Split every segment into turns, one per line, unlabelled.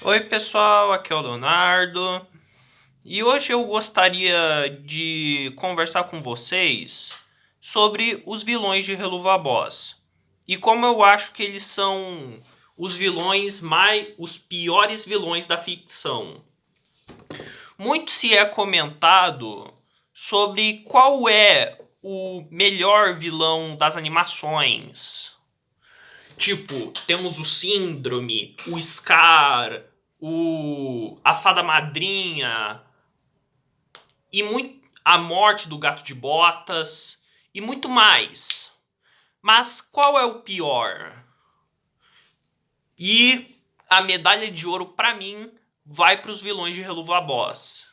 Oi pessoal, aqui é o Leonardo e hoje eu gostaria de conversar com vocês sobre os vilões de Helluva Boss e como eu acho que eles são os piores vilões da ficção. Muito se é comentado sobre qual é o melhor vilão das animações. Tipo, temos o Síndrome, o Scar, a Fada Madrinha e a morte do Gato de Botas e muito mais. Mas qual é o pior? E a medalha de ouro para mim vai para os vilões de Helluva Boss.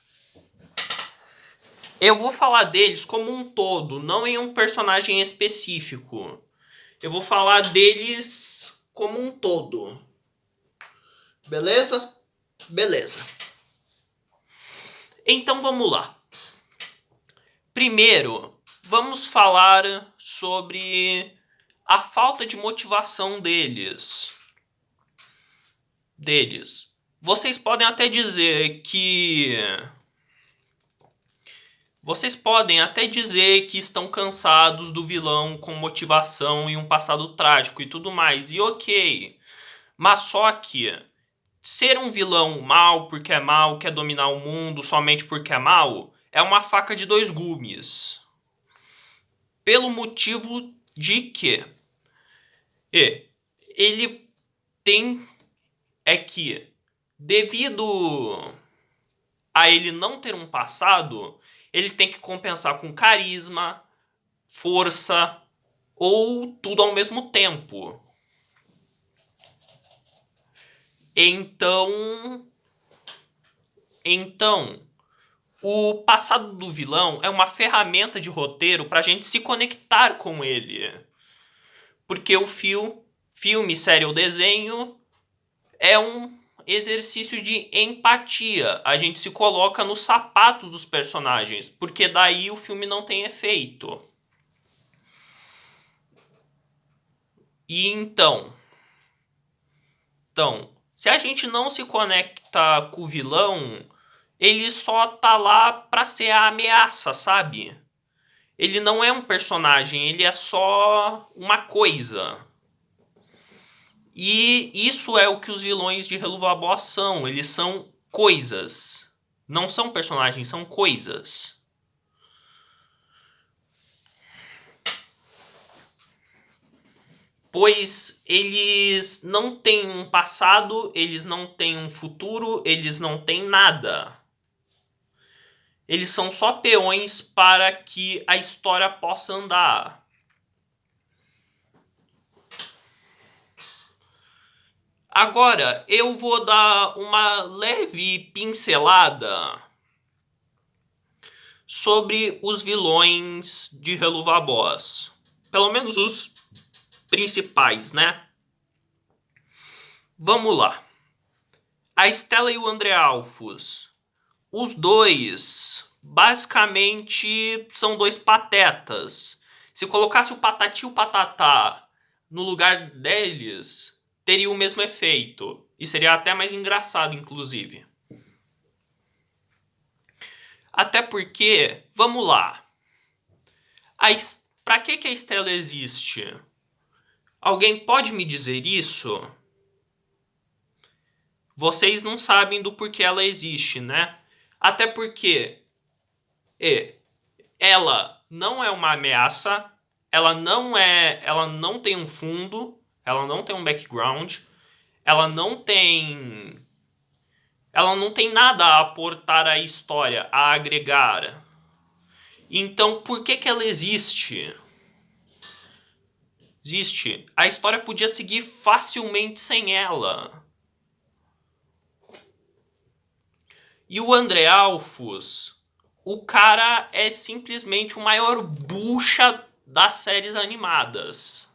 Eu vou falar deles como um todo, não em um personagem específico. Eu vou falar deles como um todo. Beleza? Beleza. Então vamos lá. Primeiro, vamos falar sobre a falta de motivação deles. Vocês podem até dizer que estão cansados do vilão com motivação e um passado trágico e tudo mais. E ok. Mas só que ser um vilão mal porque é mal, quer dominar o mundo somente porque é mal, é uma faca de dois gumes. Pelo motivo de que ele tem que, devido a ele não ter um passado, ele tem que compensar com carisma, força ou tudo ao mesmo tempo. Então, o passado do vilão é uma ferramenta de roteiro para a gente se conectar com ele. Porque o filme, série ou desenho é um exercício de empatia. A gente se coloca no sapato dos personagens, porque daí o filme não tem efeito. E então, se a gente não se conecta com o vilão, ele só tá lá pra ser a ameaça, sabe? Ele não é um personagem, ele é só uma coisa. E isso é o que os vilões de Helluva Boss são. Eles são coisas. Não são personagens, são coisas. Pois eles não têm um passado, eles não têm um futuro, eles não têm nada. Eles são só peões para que a história possa andar. Agora, eu vou dar uma leve pincelada sobre os vilões de Helluva Boss. Pelo menos os principais, né? Vamos lá. A Stella e o André Alphys. Os dois, basicamente, são dois patetas. Se colocasse o Patati e o Patatá no lugar deles, teria o mesmo efeito. E seria até mais engraçado, inclusive. Até porque, vamos lá. Pra que a Stella existe? Alguém pode me dizer isso? Vocês não sabem do porquê ela existe, né? Até porque ela não é uma ameaça, ela não tem um fundo, ela não tem um background, ela não tem ela não tem nada a aportar à história, a agregar. Então, por que ela existe? Existe. A história podia seguir facilmente sem ela. E o André Alphys, o cara é simplesmente o maior bucha das séries animadas.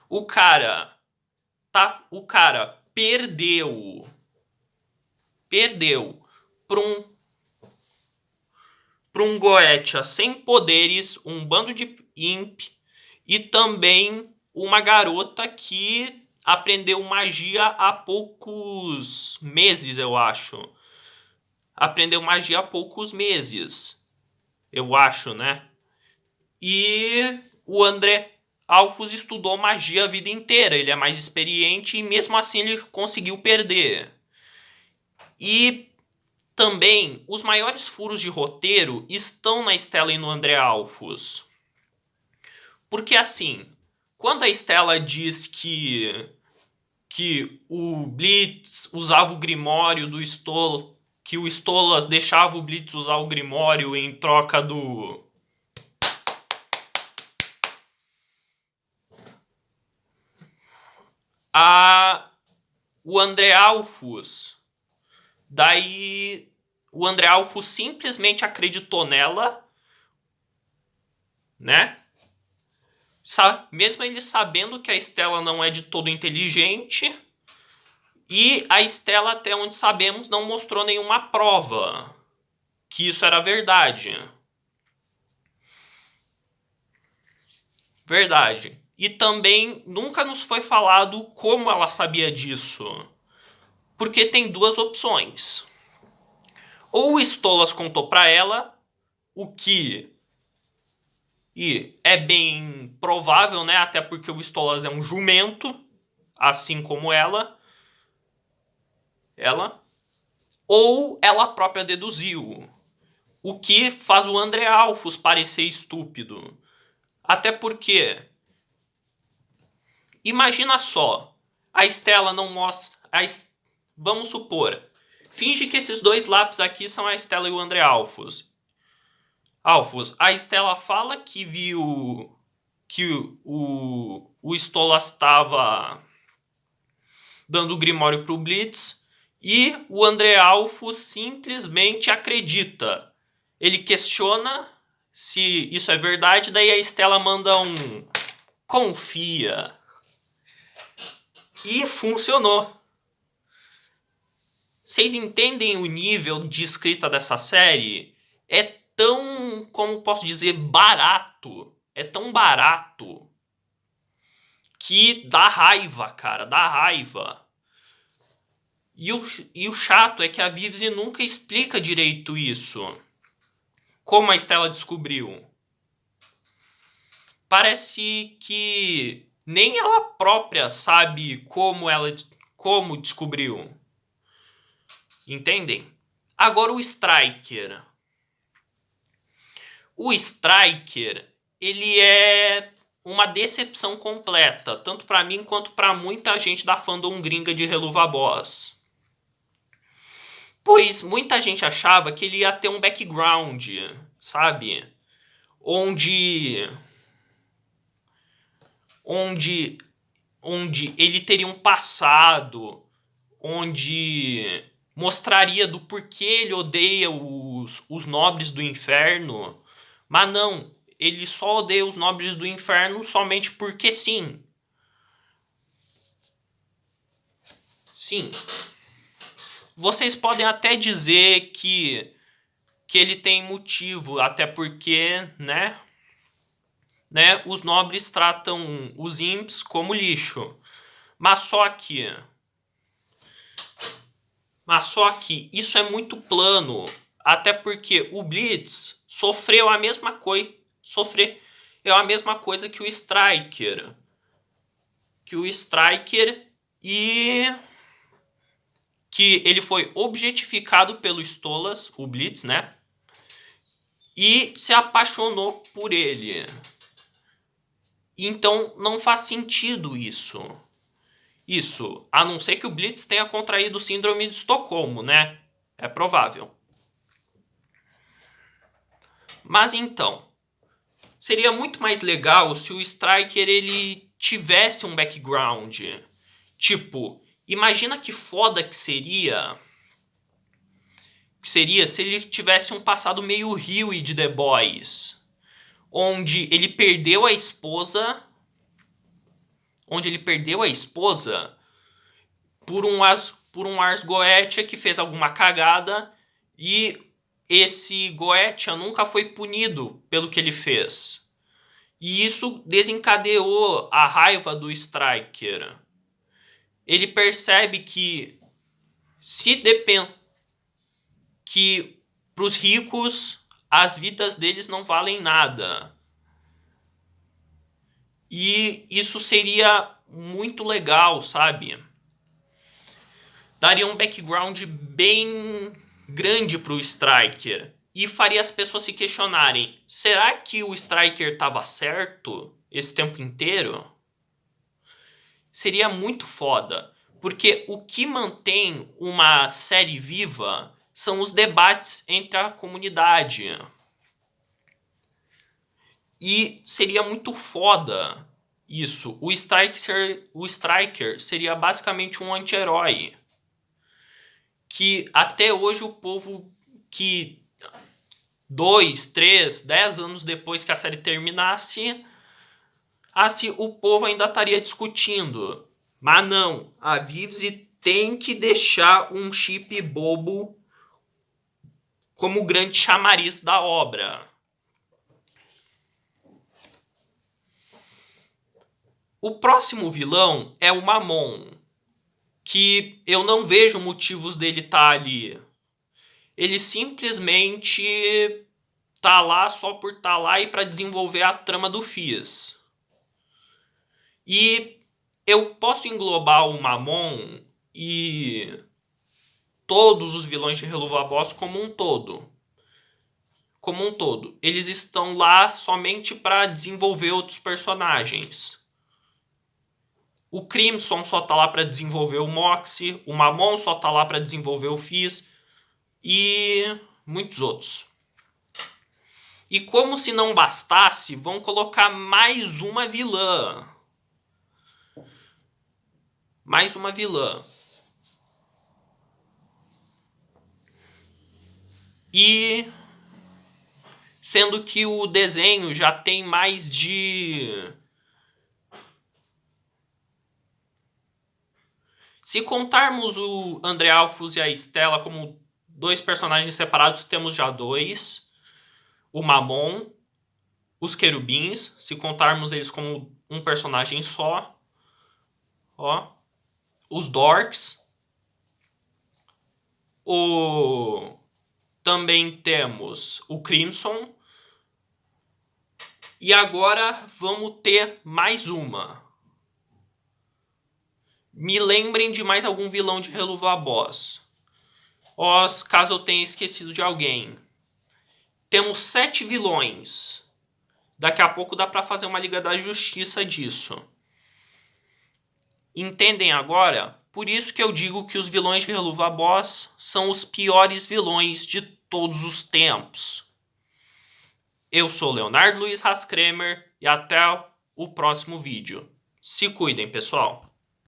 O cara perdeu para um Goetia sem poderes, um bando de imp e também uma garota que aprendeu magia há poucos meses, eu acho. Aprendeu magia há poucos meses, eu acho, né? E o André Alphys estudou magia a vida inteira. Ele é mais experiente e mesmo assim ele conseguiu perder. E também os maiores furos de roteiro estão na Stella e no André Alphys. Porque assim, quando a Stella diz que o Blitz usava o Grimório do Stolas, que o Stolas deixava o Blitz usar o Grimório em troca do o André Alphys. Daí o André Alphys simplesmente acreditou nela, né? Mesmo ele sabendo que a Stella não é de todo inteligente. E a Stella, até onde sabemos, não mostrou nenhuma prova que isso era verdade. Verdade. E também nunca nos foi falado como ela sabia disso. Porque tem duas opções. Ou o Stolas contou para ela, o que e é bem provável, né? Até porque o Stolas é um jumento, assim como ela, ou ela própria deduziu, o que faz o André Alphys parecer estúpido. Até porque, imagina só, a Stella não mostra, vamos supor, finge que esses dois lápis aqui são a Stella e o André Alphys. A Stella fala que viu que o Stolas estava dando o Grimório pro Blitz e o André Alphys simplesmente acredita. Ele questiona se isso é verdade, daí a Stella manda um confia. E funcionou. Vocês entendem o nível de escrita dessa série? É tão, como posso dizer, barato. É tão barato que dá raiva, cara, dá raiva. E o chato é que a Vivzi nunca explica direito isso. Como a Stella descobriu. Parece que nem ela própria sabe como descobriu. Entendem? Agora o Striker. O Striker, ele é uma decepção completa, tanto para mim quanto para muita gente da fandom gringa de Helluva Boss. Pois muita gente achava que ele ia ter um background, sabe? Onde ele teria um passado, onde mostraria do porquê ele odeia os nobres do inferno. Mas não, ele só odeia os nobres do inferno somente porque sim. Sim. Vocês podem até dizer que ele tem motivo, até porque, né, os nobres tratam os imps como lixo. Mas só que isso é muito plano, até porque o Blitz sofreu a mesma coisa, que o Striker. E que ele foi objetificado pelo Stolas, o Blitz, né? E se apaixonou por ele. Então não faz sentido isso. A não ser que o Blitz tenha contraído síndrome de Estocolmo, né? É provável. Mas então, seria muito mais legal se o Striker ele tivesse um background. Tipo, imagina que foda que seria se ele tivesse um passado meio Huey de The Boys, onde ele perdeu a esposa, por um Ars Goetia que fez alguma cagada e esse Goetia nunca foi punido pelo que ele fez. E isso desencadeou a raiva do Striker. ele percebe que se depende que para os ricos as vidas deles não valem nada. E isso seria muito legal, sabe? Daria um background bem grande pro Striker. E faria as pessoas se questionarem: será que o Striker estava certo esse tempo inteiro? Seria muito foda. Porque o que mantém uma série viva são os debates entre a comunidade. E seria muito foda isso. O Striker seria basicamente um anti-herói. Que até hoje o povo que 2, 3, 10 anos depois que a série terminasse, o povo ainda estaria discutindo. Mas não, a Vivzi tem que deixar um chip bobo como o grande chamariz da obra. O próximo vilão é o Mamon, que eu não vejo motivos dele estar ali. Ele simplesmente tá lá só por tá lá e para desenvolver a trama do Fizz. E eu posso englobar o Mamon e todos os vilões de Helluva Boss como um todo. Como um todo. Eles estão lá somente para desenvolver outros personagens. O Crimson só tá lá para desenvolver o Moxie. O Mamon só tá lá para desenvolver o Fizz. E muitos outros. E como se não bastasse, vão colocar mais uma vilã. Mais uma vilã. E sendo que o desenho já tem mais de... Se contarmos o André Alphys e a Stella como dois personagens separados, temos já dois. O Mamon, os querubins, se contarmos eles como um personagem só. Ó. Os Dorks. Também temos o Crimson. E agora vamos ter mais uma. Me lembrem de mais algum vilão de Helluva Boss. Caso eu tenha esquecido de alguém. Temos 7 vilões. Daqui a pouco dá pra fazer uma Liga da Justiça disso. Entendem agora? Por isso que eu digo que os vilões de Helluva Boss são os piores vilões de todos os tempos. Eu sou Leonardo Luiz Haas Kramer e até o próximo vídeo. Se cuidem, pessoal.